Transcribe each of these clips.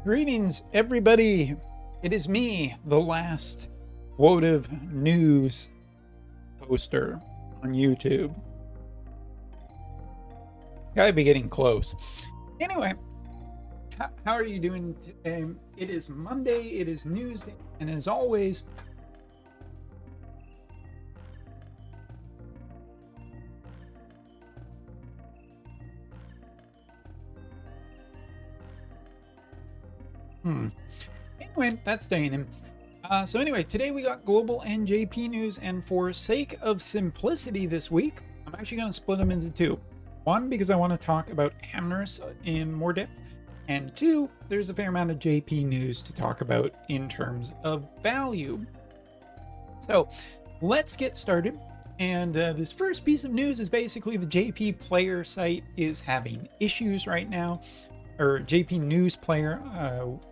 Greetings, everybody. It is me, the last Wotv news poster on YouTube. Gotta be getting close. Anyway, how are you doing today? It is Monday, it is news day, and as always, anyway, that's staying in. So anyway, today we got global and JP news, and for sake of simplicity this week, I'm actually going to split them into two. One, because I want to talk about Amneris in more depth, and two, there's a fair amount of JP news to talk about in terms of value. So let's get started. And this first piece of news is basically the JP player site is having issues right now, or JP News Player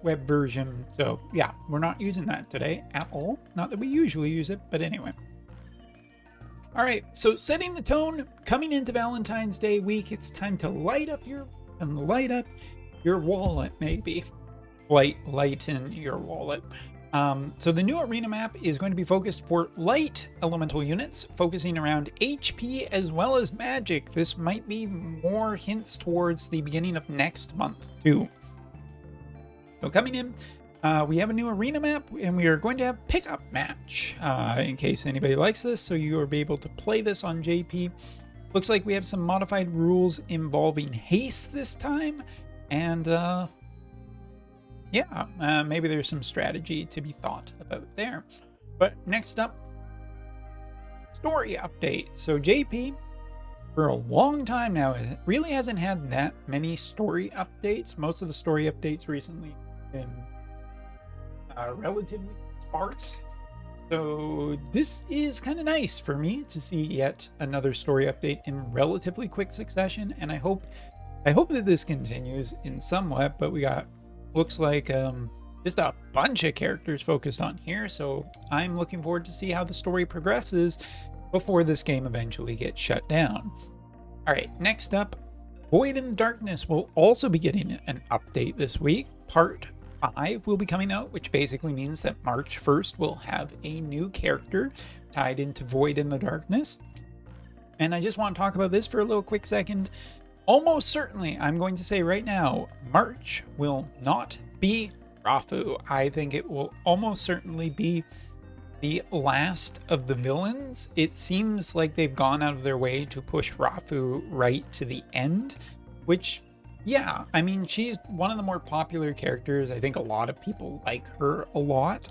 web version. So yeah, we're not using that today at all. Not that we usually use it, but anyway. All right, so setting the tone, coming into Valentine's Day week, it's time to light up your wallet, maybe. Lighten your wallet. So the new arena map is going to be focused for light elemental units, focusing around HP as well as magic. This might be more hints towards the beginning of next month too. So coming in, we have a new arena map, and we are going to have pickup match in case anybody likes this, so you will be able to play this on JP. Looks like we have some modified rules involving haste this time, and yeah, maybe there's some strategy to be thought about there. But next up, story update. So JP, for a long time now, it really hasn't had that many story updates. Most of the story updates recently have been relatively sparse. So this is kind of nice for me to see yet another story update in relatively quick succession, and I hope that this continues in somewhat. But we got, looks like just a bunch of characters focused on here, so I'm looking forward to see how the story progresses before this game eventually gets shut down. All right, next up, Void in the Darkness will also be getting an update this week. Part 5 will be coming out, which basically means that March 1st will have a new character tied into Void in the Darkness. And I just want to talk about this for a little quick second. Almost certainly, I'm going to say right now, March will not be Rafu. I think it will almost certainly be the last of the villains. It seems like they've gone out of their way to push Rafu right to the end, which, yeah, I mean, she's one of the more popular characters. I think a lot of people like her a lot,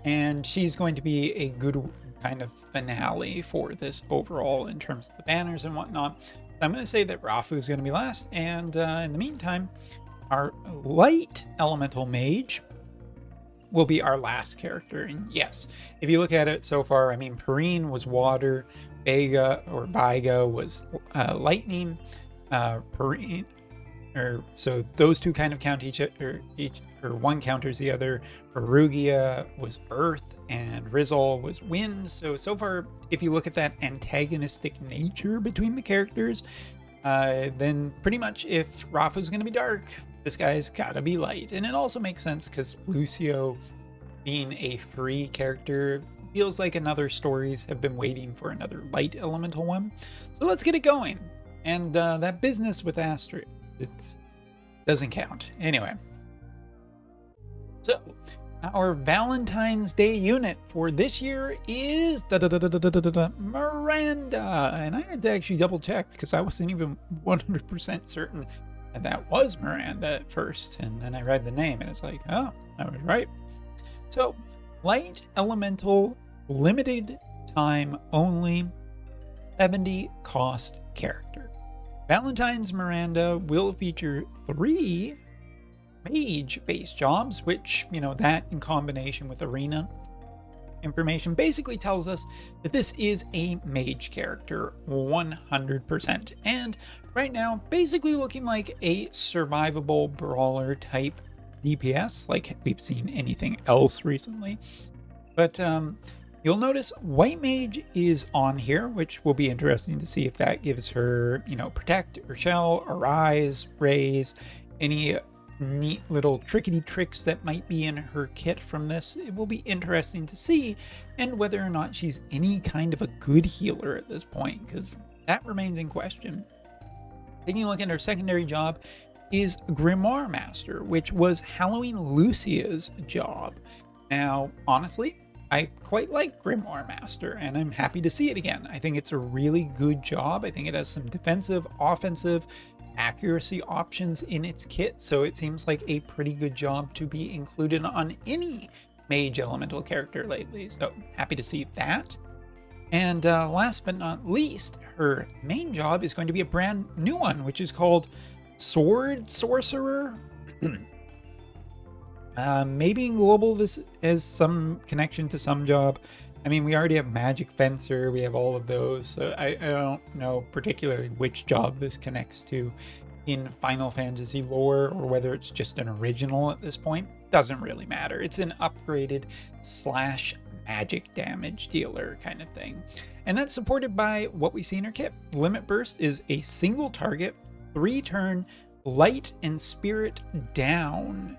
and she's going to be a good kind of finale for this overall in terms of the banners and whatnot. I'm going to say that Rafu is going to be last, and in the meantime, our light elemental mage will be our last character. And yes, if you look at it so far, I mean, Perrine was water, Baiga was lightning, Perrine, so those two kind of count each, or one counters the other. Perugia was earth, and Rizal was wind. So far, if you look at that antagonistic nature between the characters, then pretty much if Rafu's going to be dark, this guy's gotta be light. And it also makes sense because Lucio being a free character feels like another stories have been waiting for another light elemental one. So let's get it going. And that business with Astrid, it doesn't count. Anyway, so our Valentine's Day unit for this year is Miranda. And I had to actually double check because I wasn't even 100% certain that that was Miranda at first. And then I read the name and it's like, oh, I was right. So, light elemental, limited time only, 70 cost character. Valentine's Miranda will feature 3 mage base jobs, which, you know, that in combination with arena information basically tells us that this is a mage character 100%. And right now, basically looking like a survivable brawler type DPS, like we've seen anything else recently. But you'll notice White Mage is on here, which will be interesting to see if that gives her, you know, Protect or Shell, Arise, Raise, any neat little trickety tricks that might be in her kit from this. It will be interesting to see, and whether or not she's any kind of a good healer at this point, because that remains in question. Taking a look at her secondary job is Grimoire Master, which was Halloween Lucia's job. Now, honestly, I quite like Grimoire Master, and I'm happy to see it again. I think it's a really good job. I think it has some defensive, offensive, accuracy options in its kit, so it seems like a pretty good job to be included on any mage elemental character lately, so happy to see that. And last but not least, her main job is going to be a brand new one, which is called Sword Sorcerer. Maybe in global this has some connection to some job. I mean, we already have Magic Fencer, we have all of those, so I don't know particularly which job this connects to in Final Fantasy lore, or whether it's just an original at this point. Doesn't really matter. It's an upgraded slash magic damage dealer kind of thing. And that's supported by what we see in her kit. Limit Burst is a single target, 3-turn, light and spirit down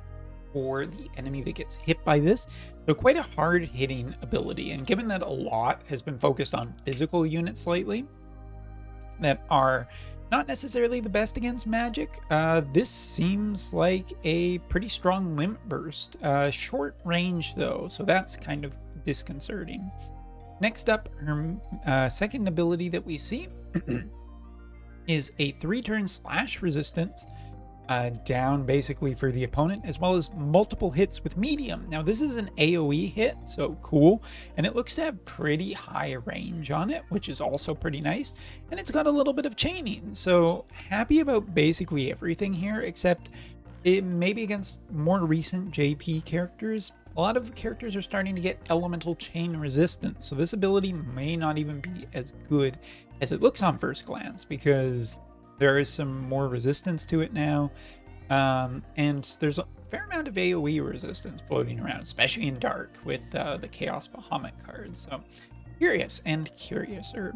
for the enemy that gets hit by this. So quite a hard hitting ability, and given that a lot has been focused on physical units lately that are not necessarily the best against magic, this seems like a pretty strong limit burst. Short range though, so that's kind of disconcerting. Next up, her second ability that we see is a 3-turn slash resistance down basically for the opponent, as well as multiple hits with medium. Now this is an AoE hit, so cool, and it looks to have pretty high range on it, which is also pretty nice, and it's got a little bit of chaining, so happy about basically everything here, except it maybe against more recent JP characters. A lot of characters are starting to get elemental chain resistance, so this ability may not even be as good as it looks on first glance, because there is some more resistance to it now, and there's a fair amount of AoE resistance floating around, especially in Dark with the Chaos Bahamut card. So curious and curiouser.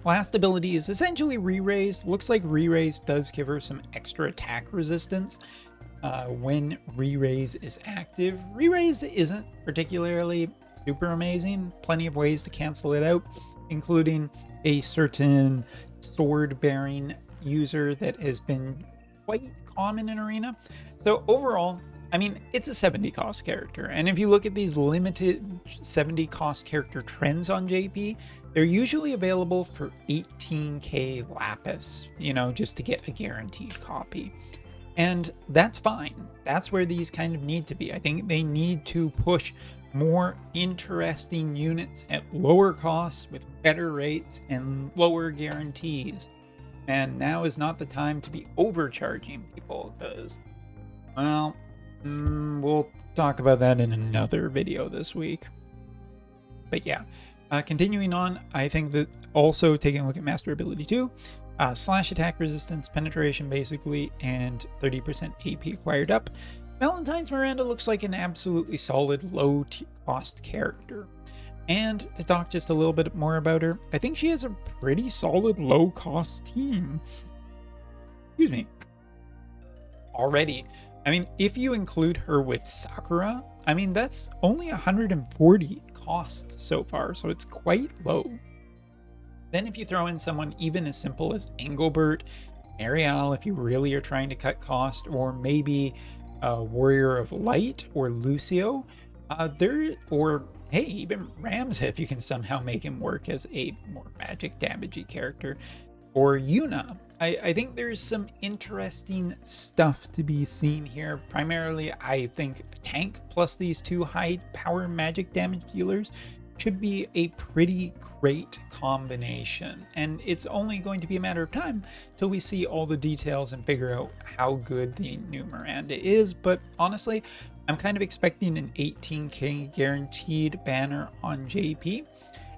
Last ability is essentially Re-Raise. Looks like Re-Raise does give her some extra attack resistance when Re-Raise is active. Re-Raise isn't particularly super amazing. Plenty of ways to cancel it out, including a certain sword bearing user that has been quite common in Arena. So overall, I mean, it's a 70 cost character, and if you look at these limited 70 cost character trends on JP, they're usually available for 18k lapis, you know, just to get a guaranteed copy. And that's fine. That's where these kind of need to be. I think they need to push more interesting units at lower costs with better rates and lower guarantees. And now is not the time to be overcharging people, because, well, we'll talk about that in another video this week. But yeah, continuing on, I think that also taking a look at Master Ability 2, slash attack resistance, penetration basically, and 30% AP acquired up. Valentine's Miranda looks like an absolutely solid low-cost character. And to talk just a little bit more about her, I think she has a pretty solid low-cost team. Excuse me. Already. I mean, if you include her with Sakura, I mean, that's only 140 cost so far, so it's quite low. Then if you throw in someone even as simple as Engelbert, Ariel, if you really are trying to cut cost, or maybe Warrior of Light or Lucio, or hey, even Ramza, if you can somehow make him work as a more magic damagey character, or Yuna. I think there's some interesting stuff to be seen here. Primarily, I think tank plus these two high power magic damage dealers should be a pretty great combination, and it's only going to be a matter of time till we see all the details and figure out how good the new Miranda is. But honestly, I'm kind of expecting an 18k guaranteed banner on JP,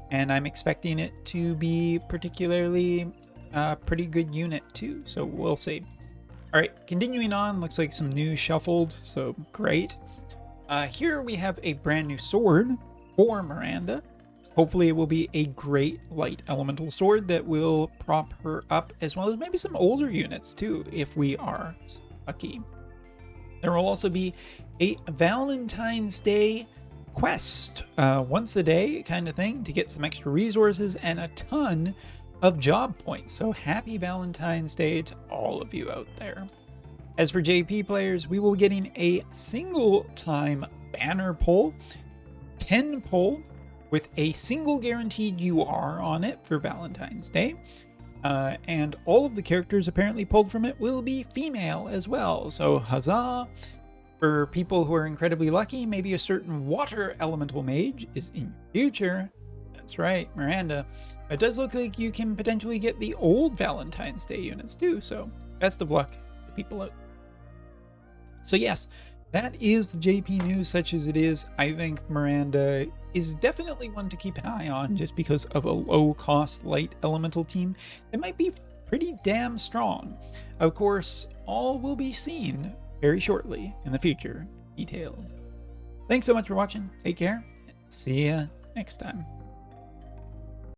and I'm expecting it to be particularly a pretty good unit too, so we'll see. All right, continuing on, looks like some news shuffled, so great. Here we have a brand new sword for Miranda. Hopefully it will be a great light elemental sword that will prop her up, as well as maybe some older units too, if we are lucky. There will also be a Valentine's Day quest, once a day kind of thing, to get some extra resources and a ton of job points. So happy Valentine's Day to all of you out there. As for JP players, we will be getting a single time banner pull, 10 pull with a single guaranteed UR on it for Valentine's Day. And all of the characters apparently pulled from it will be female as well. So huzzah! For people who are incredibly lucky, maybe a certain water elemental mage is in your future. That's right, Miranda. It does look like you can potentially get the old Valentine's Day units too, so best of luck to people out. So yes, that is the JP news such as it is. I think Miranda is definitely one to keep an eye on just because of a low-cost light elemental team that might be pretty damn strong. Of course, all will be seen very shortly in the future details. Thanks so much for watching. Take care, and see ya next time.